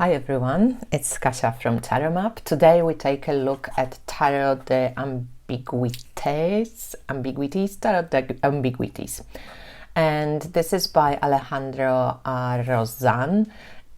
Hi everyone, it's Kasia from Tarot Map. Today we take a look at Tarot de Ambiguities, Tarot de Ambiguities. And this is by Alejandro Rozan,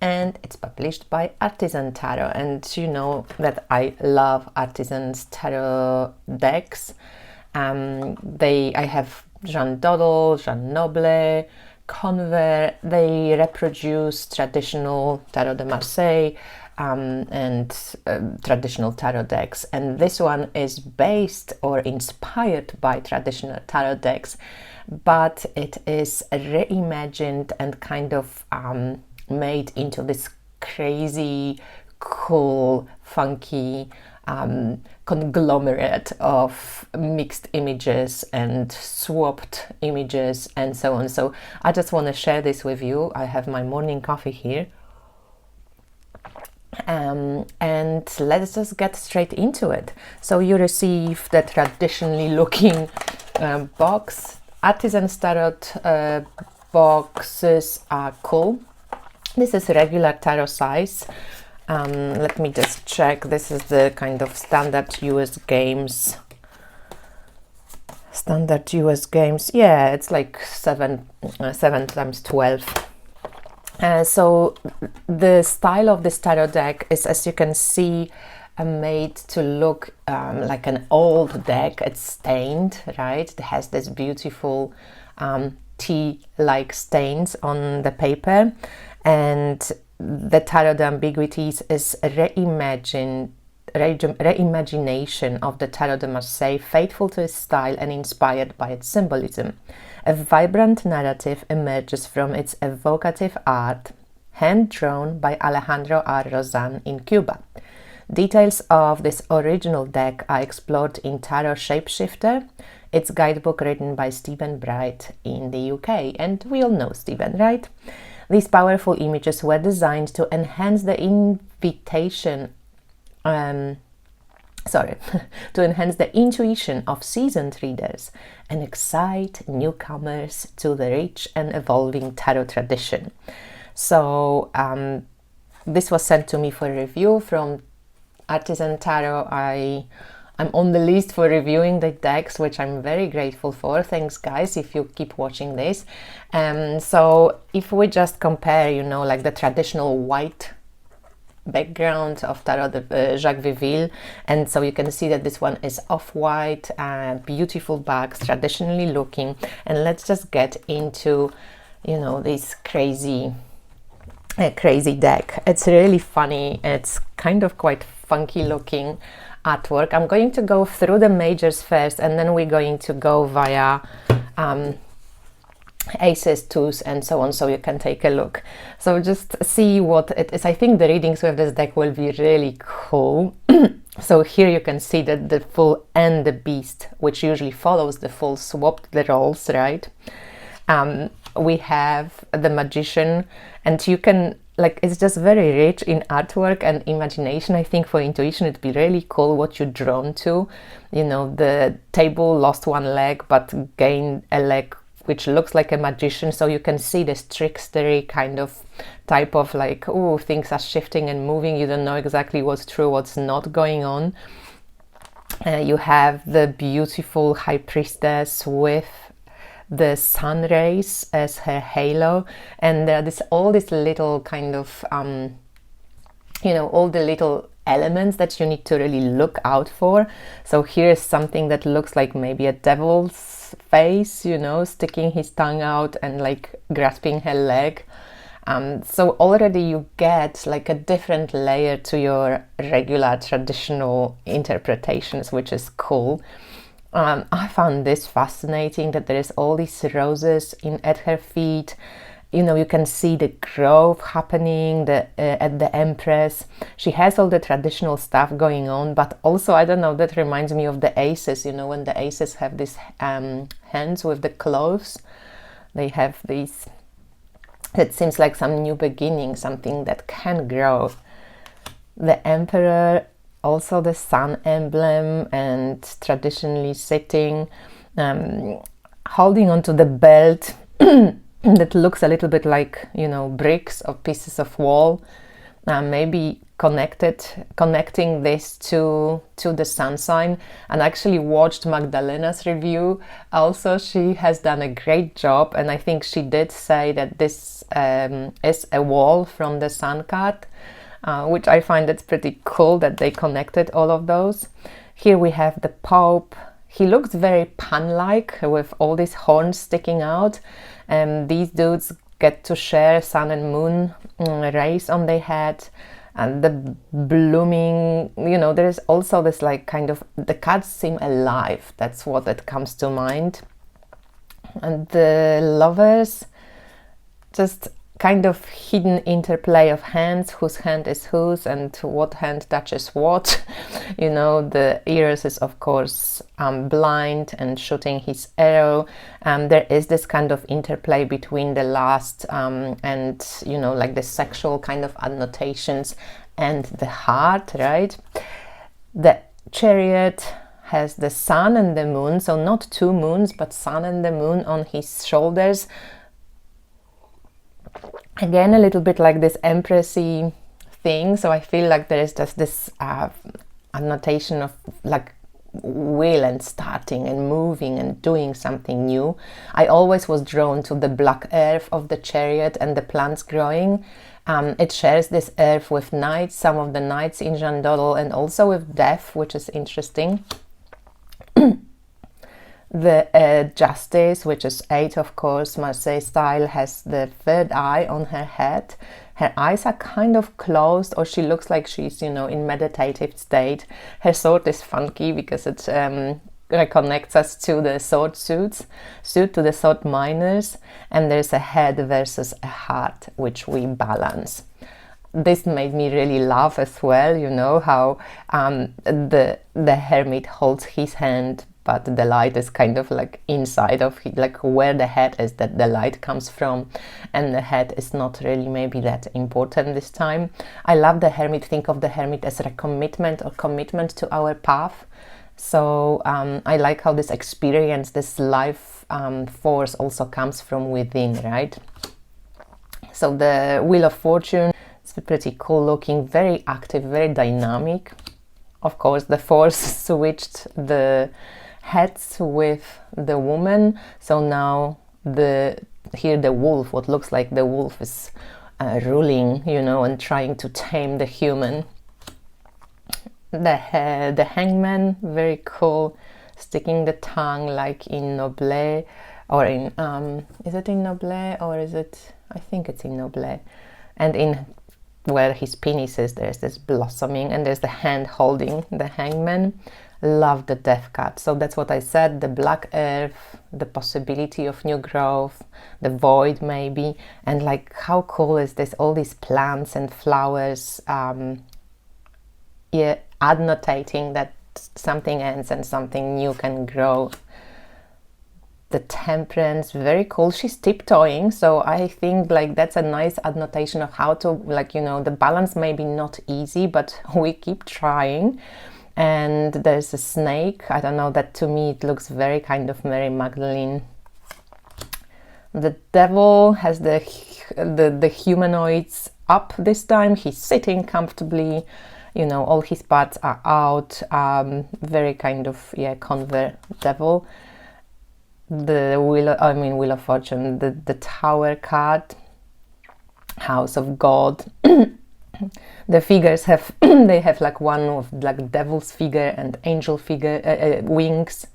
and it's published by Artisan Tarot. And you know that I love Artisan's tarot decks. I have Jean Dodel, Jean Noble, Conver. They reproduce traditional Tarot de Marseille and traditional tarot decks, and this one is based or inspired by traditional tarot decks, but it is reimagined and kind of made into this crazy, cool, funky conglomerate of mixed images and swapped images and so on. So I just want to share this with you. I have my morning coffee here, and let's just get straight into it. So you receive the traditionally looking box. Artisan tarot boxes are cool. This is regular tarot size. Let me just check. This is the kind of standard US games. Yeah, it's like 7 times 12. So the style of this tarot deck is, as you can see, made to look like an old deck. It's stained, right? It has this beautiful tea-like stains on the paper, and the Tarot de Ambiguities is a reimagination of the Tarot de Marseille, faithful to its style and inspired by its symbolism. A vibrant narrative emerges from its evocative art, hand-drawn by Alejandro R. Rozan in Cuba. Details of this original deck are explored in Tarot Shapeshifter, its guidebook written by Stephen Bright in the UK. And we all know Stephen, right? These powerful images were designed to enhance the intuition of seasoned readers and excite newcomers to the rich and evolving tarot tradition. So this was sent to me for review from Artisan Tarot. I'm on the list for reviewing the decks, which I'm very grateful for. Thanks, guys, if you keep watching this. So if we just compare, you know, like the traditional white background of Tarot de Jacques Viville, and so you can see that this one is off-white, beautiful backs, traditionally looking. And let's just get into, you know, this crazy deck. It's really funny. It's kind of quite funky looking artwork. I'm going to go through the majors first, and then we're going to go via aces, twos, and so on, so you can take a look. So just see what it is. I think the readings with this deck will be really cool. So here you can see that the Fool and the Beast, which usually follows the Fool, swapped the roles, right? We have the Magician, and you can, like, it's just very rich in artwork and imagination. I think for intuition it'd be really cool what you're drawn to. You know, the table lost one leg but gained a leg which looks like a magician, so you can see this trickstery kind of type of like, oh, things are shifting and moving, you don't know exactly what's true, what's not going on. You have the beautiful High Priestess with the sun rays as her halo, and all these little kind of you know, all the little elements that you need to really look out for. So here's something that looks like maybe a devil's face, you know, sticking his tongue out and like grasping her leg. So already you get like a different layer to your regular traditional interpretations, which is cool. I found this fascinating, that there is all these roses at her feet. You know, you can see the growth happening at the Empress. She has all the traditional stuff going on, but also, I don't know, that reminds me of the aces, you know, when the aces have these hands with the cloves. They have these, it seems like some new beginning, something that can grow. The Emperor, also the sun emblem, and traditionally sitting, holding onto the belt that looks a little bit like, you know, bricks or pieces of wall. maybe connecting this to the sun sign. And I actually watched Magdalena's review also. She has done a great job, and I think she did say that this is a wall from the sun card, which I find it's pretty cool that they connected all of those. Here we have the Pope. He looks very Pan-like with all these horns sticking out, and these dudes get to share sun and moon rays on their head. And the blooming, you know, there is also this like kind of, the cards seem alive. That's what it comes to mind. And the Lovers, just kind of hidden interplay of hands, whose hand is whose and what hand touches what. You know, the Eros is of course blind and shooting his arrow. There is this kind of interplay between the last and, you know, like the sexual kind of annotations and the heart, right? The Chariot has the sun and the moon, so not two moons, but sun and the moon on his shoulders. Again, a little bit like this empressy thing, so I feel like there is just this annotation of like will and starting and moving and doing something new. I always was drawn to the black earth of the Chariot and the plants growing. It shares this earth with night, some of the nights in Jandodol, and also with death, which is interesting. The Justice, which is 8, of course, Marseille style, has the third eye on her head. Her eyes are kind of closed, or she looks like she's, you know, in meditative state. Her sword is funky because it reconnects us to the sword suit to the sword miners, and there's a head versus a heart, which we balance. This made me really laugh as well, you know, how the hermit holds his hand, but the light is kind of like inside of it, like where the head is, that the light comes from, and the head is not really maybe that important this time. I love the hermit. Think of the hermit as a commitment or commitment to our path. So I like how this experience, this life force also comes from within, right? So the Wheel of Fortune, it's pretty cool looking, very active, very dynamic. Of course, the Force switched the heads with the woman, so now here the wolf, what looks like the wolf, is ruling, you know, and trying to tame the human. The Hangman, very cool, sticking the tongue like in Noble, or in is it in Noble, or is it, I think it's in Noble, and in where his penis is, there's this blossoming, and there's the hand holding the Hangman. Love the Death card. So that's what I said, the black earth, the possibility of new growth, the void maybe, and like how cool is this, all these plants and flowers, annotating that something ends and something new can grow. The Temperance, very cool. She's tiptoeing, so I think like that's a nice annotation of how to, like, you know, the balance may be not easy, but we keep trying. And there's a snake. I don't know, that to me it looks very kind of Mary Magdalene. The Devil has the humanoids up this time. He's sitting comfortably, you know, all his parts are out. Very kind of, yeah, convert devil. The Wheel of Fortune, the Tower card, House of God. The figures have they have like one of like devil's figure and angel figure wings,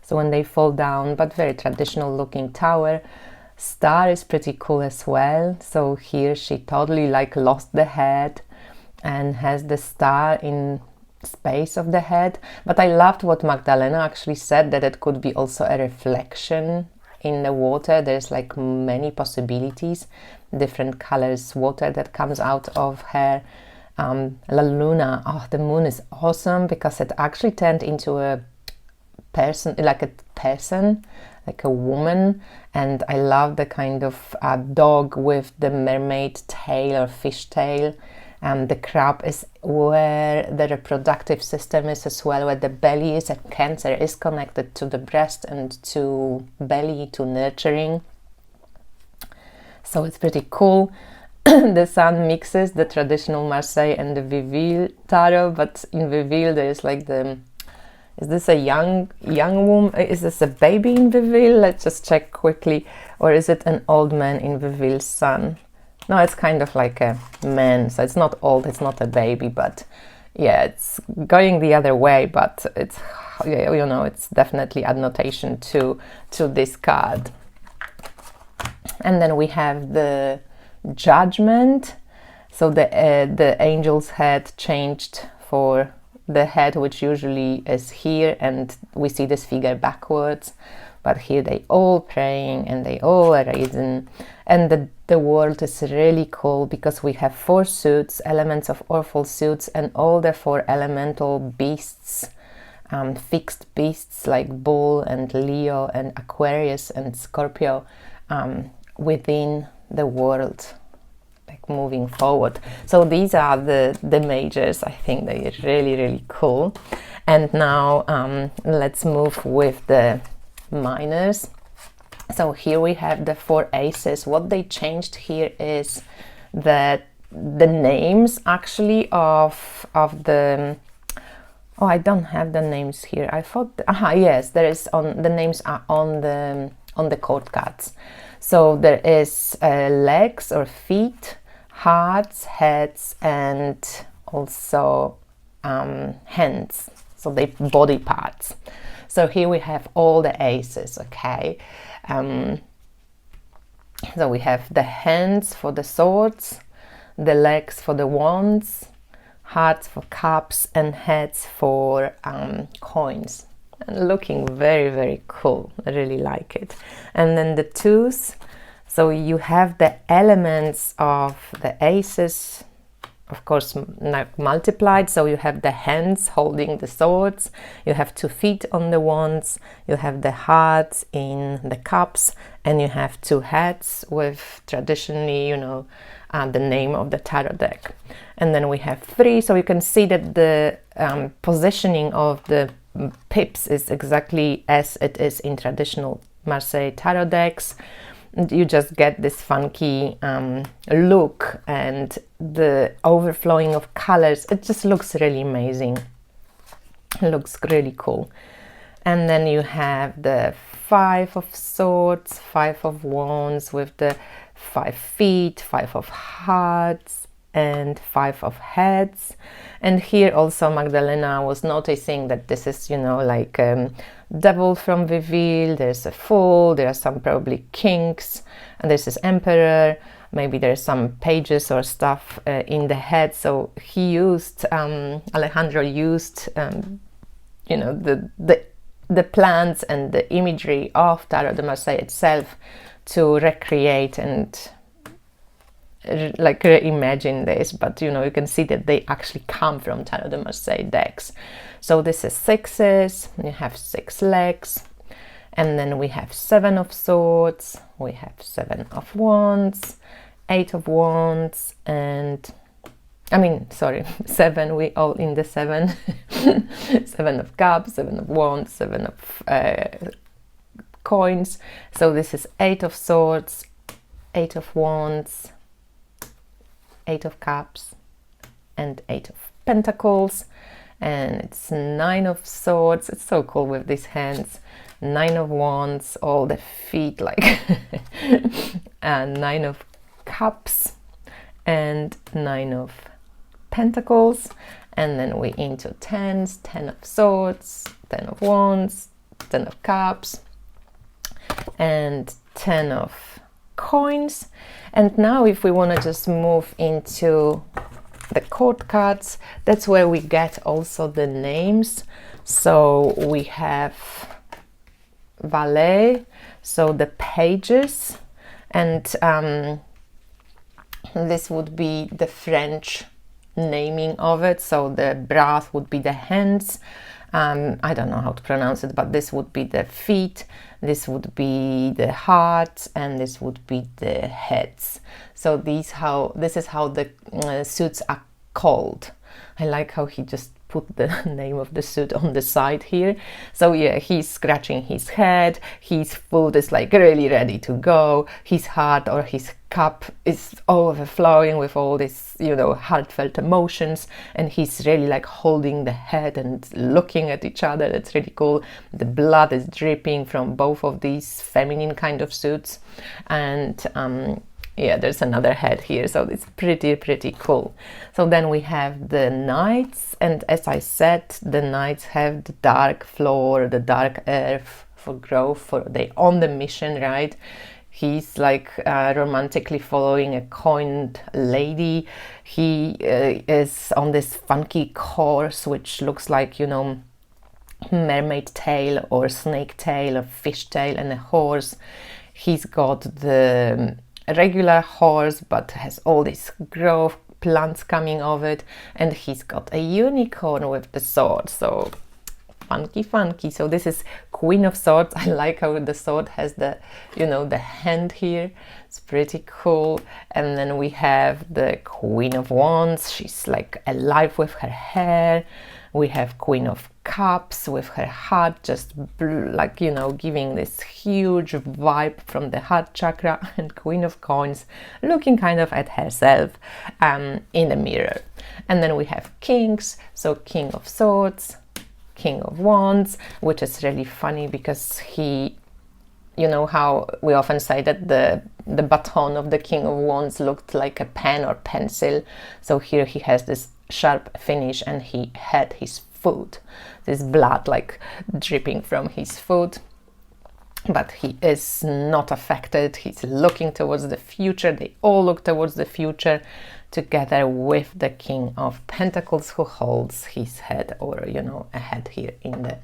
so when they fall down, but very traditional looking tower. Star is pretty cool as well, so here she totally like lost the head and has the star in space of the head. But I loved what Magdalena actually said, that it could be also a reflection in the water. There's like many possibilities, different colors, water that comes out of her. La Luna, oh, the moon is awesome because it actually turned into a person, like a woman, and I love the kind of dog with the mermaid tail or fish tail. The crab is where the reproductive system is as well, where the belly is, and Cancer is connected to the breast and to belly, to nurturing. So it's pretty cool. the sun mixes the traditional Marseille and the Viville tarot, but in Viville there is like the, is this a young woman? Is this a baby in Viville? Let's just check quickly. Or is it an old man in Viville's sun? No, it's kind of like a man, so it's not old, it's not a baby, but yeah, it's going the other way, but it's, you know, it's definitely annotation to this card. And then we have the Judgment. So the angel's head changed for the head, which usually is here, and we see this figure backwards, but here they all praying and they all are raising. And the world is really cool because we have 4 suits, elements of Orpheus suits, and all the 4 elemental beasts, fixed beasts like Bull and Leo and Aquarius and Scorpio, within the world, like moving forward. So these are the majors. I think they're really, really cool. And now let's move with the minors. So here we have the 4 aces. What they changed here is that the names actually of the, oh, I don't have the names here. I thought, yes, there is, on the names are on the court cards. So there is legs or feet, hearts, heads, and also hands. So they body parts. So here we have all the aces, okay? So we have the hands for the swords, the legs for the wands, hearts for cups, and heads for coins. And looking very, very cool. I really like it. And then the twos. So you have the elements of the aces, of course, multiplied. So you have the hands holding the swords, you have 2 feet on the wands, you have the hearts in the cups, and you have 2 heads with traditionally, you know, the name of the tarot deck. And then we have 3. So you can see that the positioning of the pips is exactly as it is in traditional Marseille tarot decks. You just get this funky look and the overflowing of colors. It just looks really amazing. It looks really cool. And then you have the 5 of swords, 5 of wands with the 5 feet, 5 of hearts, and 5 of heads. And here also Magdalena was noticing that this is, you know, like devil from Viville, there's a fool, there are some probably kings, and this is emperor, maybe there's some pages or stuff in the head. So he used, Alejandro used, you know, the plants and the imagery of Tarot de Marseille itself to recreate and like reimagine this, but you know, you can see that they actually come from Tarot de Marseille decks. So this is 6s, you have 6 legs, and then we have 7 of swords, we have 7 of wands, 8 of wands, and 7, we all in the 7 7 of cups, 7 of wands, 7 of coins. So this is 8 of swords, 8 of wands, 8 of cups, and 8 of pentacles, and it's 9 of swords. It's so cool with these hands. 9 of wands, all the feet like and 9 of cups and 9 of pentacles, and then we into 10s, 10 of swords, 10 of wands, 10 of cups, and 10 of coins. And now if we want to just move into the court cards, that's where we get also the names. So we have valet, so the pages, and this would be the French naming of it. So the brass would be the hands, I don't know how to pronounce it, but this would be the feet, this would be the hearts, and this would be the heads. So this is how the suits are called. I like how he just put the name of the suit on the side here. So yeah, he's scratching his head, his foot is like really ready to go, his heart or his cup is overflowing with all this, you know, heartfelt emotions, and he's really like holding the head and looking at each other. That's really cool. The blood is dripping from both of these feminine kind of suits, and yeah, there's another head here, so it's pretty cool. So then we have the knights, and as I said, the knights have the dark floor, the dark earth for growth, for they on the mission, right? He's like romantically following a coined lady. He is on this funky horse, which looks like, you know, mermaid tail or snake tail or fish tail and a horse. He's got the regular horse, but has all these growth plants coming of it, and he's got a unicorn with the sword. So funky. So this is Queen of Swords. I like how the sword has the, you know, the hand here. It's pretty cool. And then we have the Queen of Wands. She's like alive with her hair. We have Queen of Cups with her heart just like, you know, giving this huge vibe from the heart chakra, and Queen of Coins looking kind of at herself in the mirror. And then we have Kings. So King of Swords, King of Wands, which is really funny because he, you know how we often say that the baton of the King of Wands looked like a pen or pencil. So here he has this sharp finish, and he had his foot, this blood like dripping from his foot, but he is not affected. He's looking towards the future. They all look towards the future, together with the King of Pentacles, who holds his head, or, you know, a head here in the...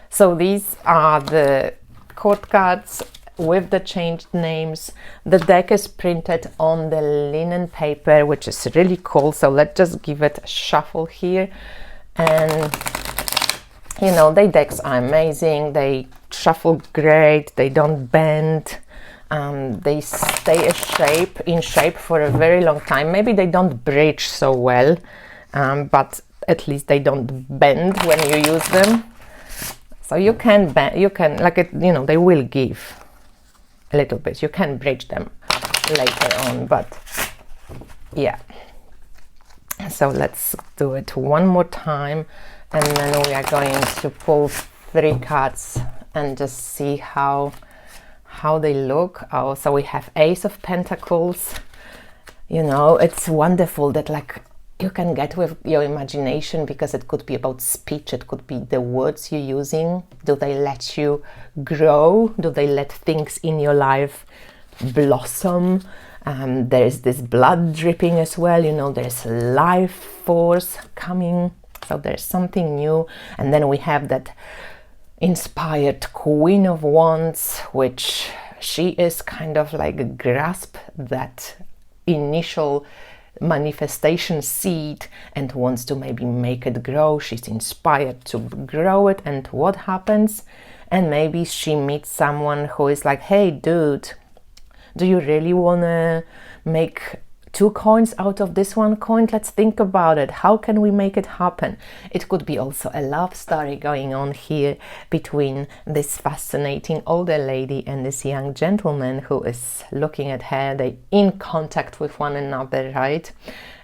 So these are the court cards with the changed names. The deck is printed on the linen paper, which is really cool. So let's just give it a shuffle here. And, you know, the decks are amazing. They shuffle great. They don't bend. They stay in shape for a very long time. Maybe they don't bridge so well, but at least they don't bend when you use them. So you can bend, you can, like it, you know, they will give a little bit. You can bridge them later on, but yeah. So let's do it one more time, and then we are going to pull 3 cards and just see how they look. Oh, so we have Ace of Pentacles. You know, it's wonderful that like you can get with your imagination, because it could be about speech, it could be the words you're using. Do they let you grow? Do they let things in your life blossom? There's this blood dripping as well, you know, there's life force coming, so there's something new. And then we have that inspired Queen of Wands, which she is kind of like grasp that initial manifestation seed and wants to maybe make it grow. She's inspired to grow it, and what happens? And maybe she meets someone who is like, hey dude, do you really want to make 2 coins out of this 1 coin? Let's think about it. How can we make it happen? It could be also a love story going on here between this fascinating older lady and this young gentleman who is looking at her. They're in contact with one another, right?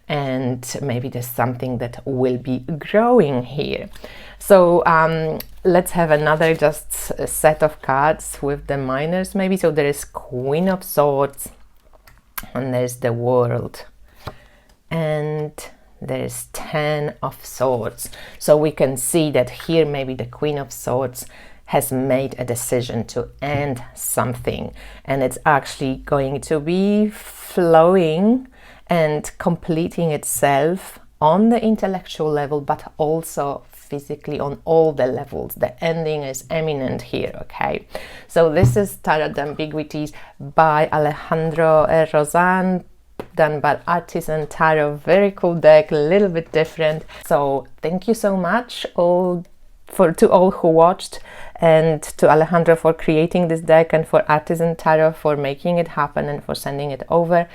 And maybe there's something that will be growing here. So let's have another just set of cards with the minors maybe. So there is Queen of Swords, and there's the World, and there's 10 of Swords. So we can see that here maybe the Queen of Swords has made a decision to end something, and it's actually going to be flowing and completing itself on the intellectual level, but also physically on all the levels. The ending is imminent here, okay? So this is Tarot Ambiguities by Alejandro Rozan, done by Artisan Tarot. Very cool deck, a little bit different. So thank you so much to all who watched, and to Alejandro for creating this deck, and for Artisan Tarot for making it happen and for sending it over.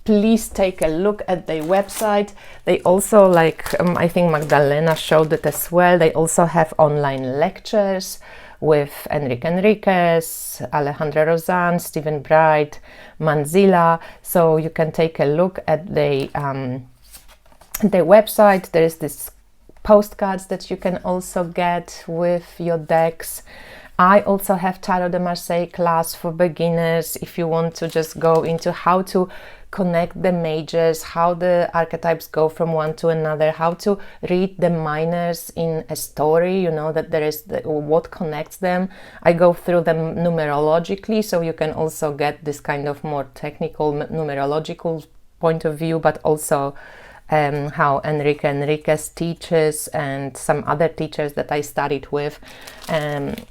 Please take a look at their website. They also, like I think Magdalena showed it as well, they also have online lectures with Enrique Enriquez, Alejandra Rozan, Stephen Bright, Manzilla. So you can take a look at their website. There is this postcards that you can also get with your decks. I also have Tarot de Marseille class for beginners if you want to just go into how to connect the majors, how the archetypes go from one to another, how to read the minors in a story, you know, that there is what connects them. I go through them numerologically, so you can also get this kind of more technical numerological point of view, but also how Enrique Enriquez teaches and some other teachers that I studied with. And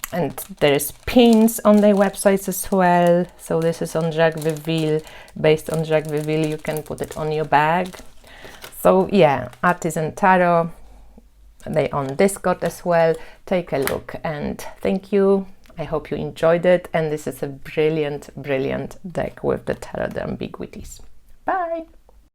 there's pins on their websites as well. So this is on Jacques Viville. Based on Jacques Viville, you can put it on your bag. So yeah, Artisan Tarot. They on Discord as well. Take a look and thank you. I hope you enjoyed it. And this is a brilliant, brilliant deck with the Tarot de Ambiguities. Bye!